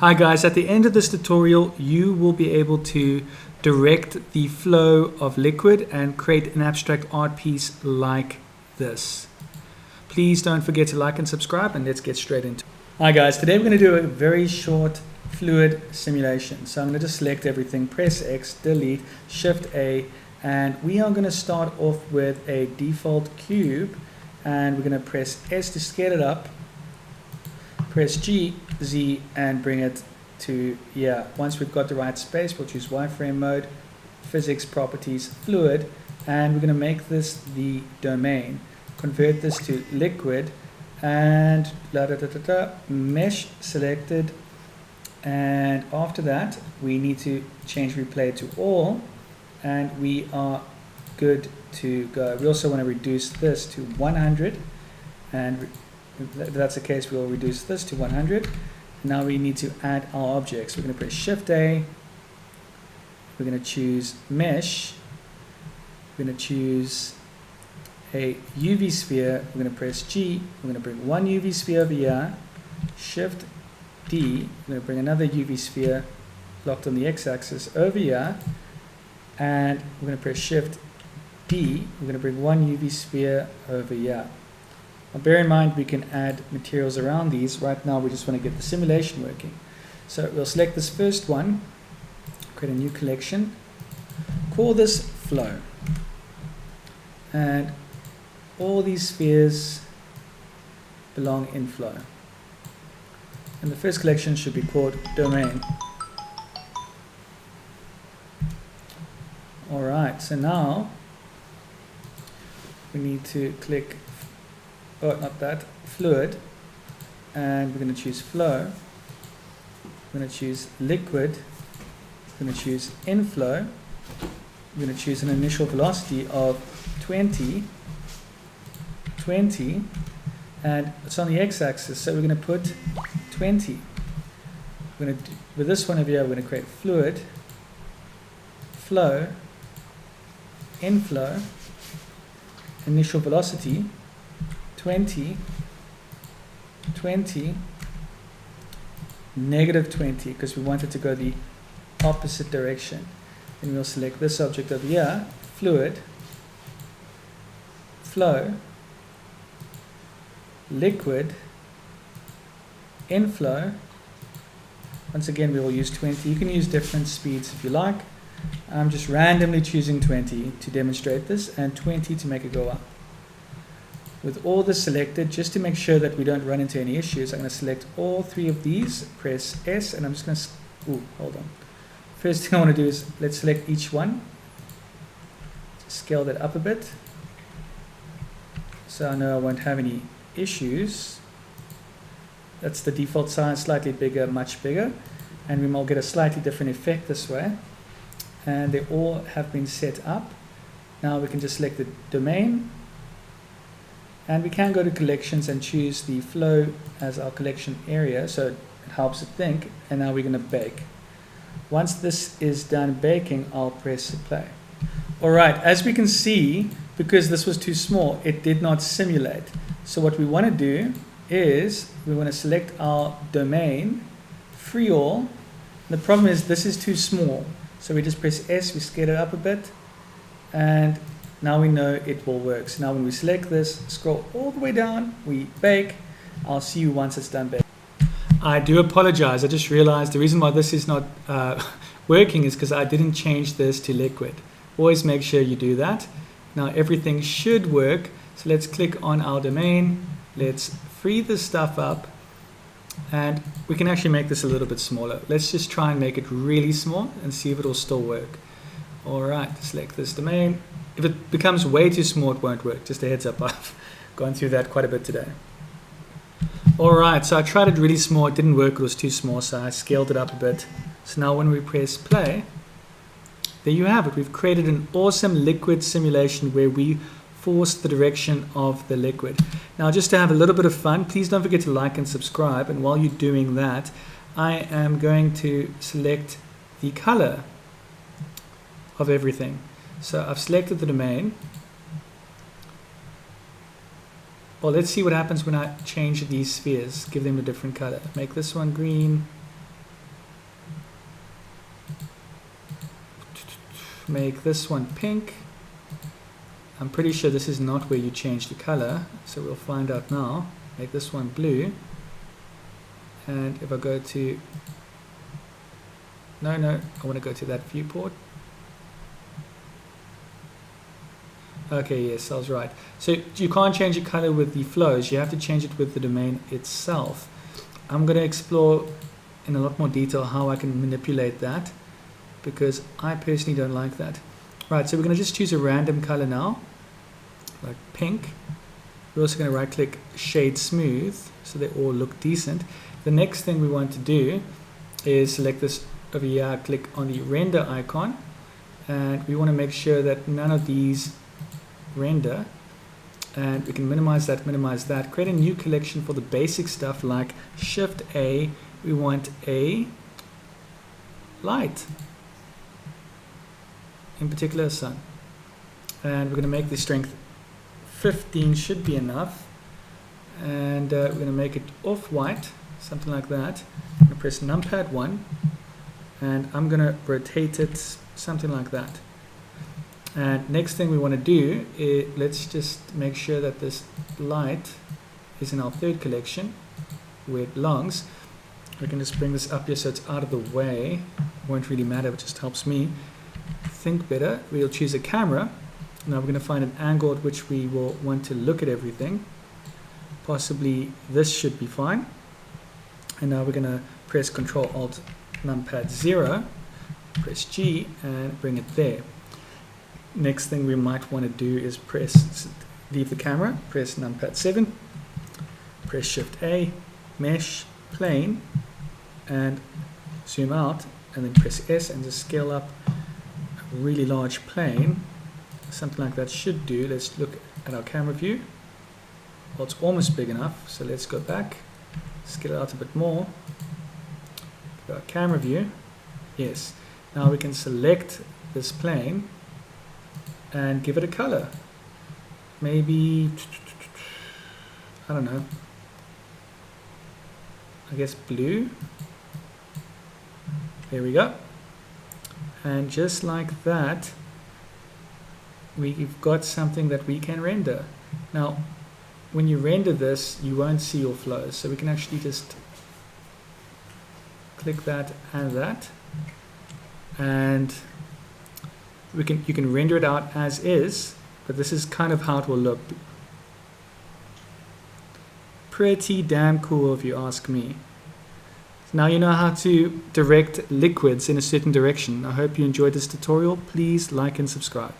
Hi guys, at the end of this tutorial you will be able to direct the flow of liquid and create an abstract art piece like this. Please don't forget to like and subscribe, and let's get straight into it. Hi guys, today we're going to do a very short fluid simulation. So I'm going to just select everything, press X, delete, Shift A, and we are going to start off with a default cube, and we're going to press S to scale it up, press G, Z, and bring it to here. Once we've got the right space, we'll choose wireframe mode, physics, properties, fluid, and we're going to make this the domain. Convert this to liquid, and mesh selected, and after that we need to change replay to all, and we are good to go. We also want to reduce this to 100, and if that's the case, we'll reduce this to 100. Now we need to add our objects. We're going to press Shift A. We're going to choose Mesh. We're going to choose a UV sphere. We're going to press G. We're going to bring one UV sphere over here. Shift D. We're going to bring another UV sphere locked on the X-axis over here. And we're going to press Shift D. We're going to bring one UV sphere over here. Now bear in mind we can add materials around these. Right now we just want to get the simulation working. So we'll select this first one, create a new collection, call this flow. And all these spheres belong in flow. And the first collection should be called domain. Alright, so now we need to click, oh, not that, fluid, and we're going to choose flow. We're going to choose liquid. We're going to choose inflow. We're going to choose an initial velocity of 20, and it's on the x-axis, so we're going to put 20. We're going to do, with this one over here, we're going to create fluid, flow, inflow, initial velocity 20, negative 20, because we want it to go the opposite direction. And we'll select this object over here, fluid, flow, liquid, inflow. Once again, we will use 20. You can use different speeds if you like. I'm just randomly choosing 20 to demonstrate this, and 20 to make it go up. With all this selected, just to make sure that we don't run into any issues, I'm going to select all three of these, press S, and I'm just going to, hold on. First thing I want to do is, let's select each one, scale that up a bit, so I know I won't have any issues. That's the default size, slightly bigger, much bigger, and we might get a slightly different effect this way. And they all have been set up. Now we can just select the domain, and we can go to collections and choose the flow as our collection area, so it helps it think. And now we're going to bake. Once this is done baking, I'll press play. Alright, as we can see, because this was too small, it did not simulate. So what we want to do is we want to select our domain, free all. The problem is this is too small, so we just press S, we scale it up a bit, and now we know it will work. So now when we select this, scroll all the way down, we bake. I'll see you once it's done baking. I do apologize. I just realized the reason why this is not working is because I didn't change this to liquid. Always make sure you do that. Now everything should work. So let's click on our domain. Let's free this stuff up. And we can actually make this a little bit smaller. Let's just try and make it really small and see if it will still work. Alright, select this domain. If it becomes way too small, it won't work. Just a heads up, I've gone through that quite a bit today. Alright, so I tried it really small, it didn't work, it was too small, so I scaled it up a bit. So now when we press play, there you have it. We've created an awesome liquid simulation where we force the direction of the liquid. Now just to have a little bit of fun, please don't forget to like and subscribe, and while you're doing that, I am going to select the color of everything. So I've selected the domain. Well, let's see what happens when I change these spheres, give them a different color. Make this one green, make this one pink. I'm pretty sure this is not where you change the color, so we'll find out now. Make this one blue. And if I go to, no, I want to go to that viewport. Okay, yes, I was right. So you can't change the color with the flows, you have to change it with the domain itself. I'm going to explore in a lot more detail how I can manipulate that, because I personally don't like that. Right, so we're going to just choose a random color now, like pink. We're also going to right click shade smooth so they all look decent. The next thing we want to do is select this over here, click on the render icon, and we want to make sure that none of these render, and we can minimize that, create a new collection for the basic stuff like Shift A. We want a light, in particular sun, and we're going to make the strength 15 should be enough, and we're going to make it off-white, something like that. I'm going to press numpad 1, and I'm going to rotate it something like that. And next thing we want to do is, let's just make sure that this light is in our third collection where it belongs. We can just bring this up here so it's out of the way. It won't really matter, it just helps me think better. We'll choose a camera. Now we're going to find an angle at which we will want to look at everything. Possibly this should be fine. And now we're going to press Ctrl Alt numpad 0, press G, and bring it there. Next thing we might want to do is leave the camera, press numpad 7, press Shift A, mesh, plane, and zoom out, and then press S and just scale up a really large plane. Something like that should do. Let's look at our camera view. Well, it's almost big enough, so let's go back, scale it out a bit more. Go our camera view. Yes. Now we can select this plane and give it a color. Maybe, I don't know, I guess blue. There we go. And just like that, we've got something that we can render. Now, when you render this, you won't see your flows, so we can actually just click that and that, and you can render it out as is, but this is kind of how it will look. Pretty damn cool if you ask me. Now you know how to direct liquids in a certain direction. I hope you enjoyed this tutorial. Please like and subscribe.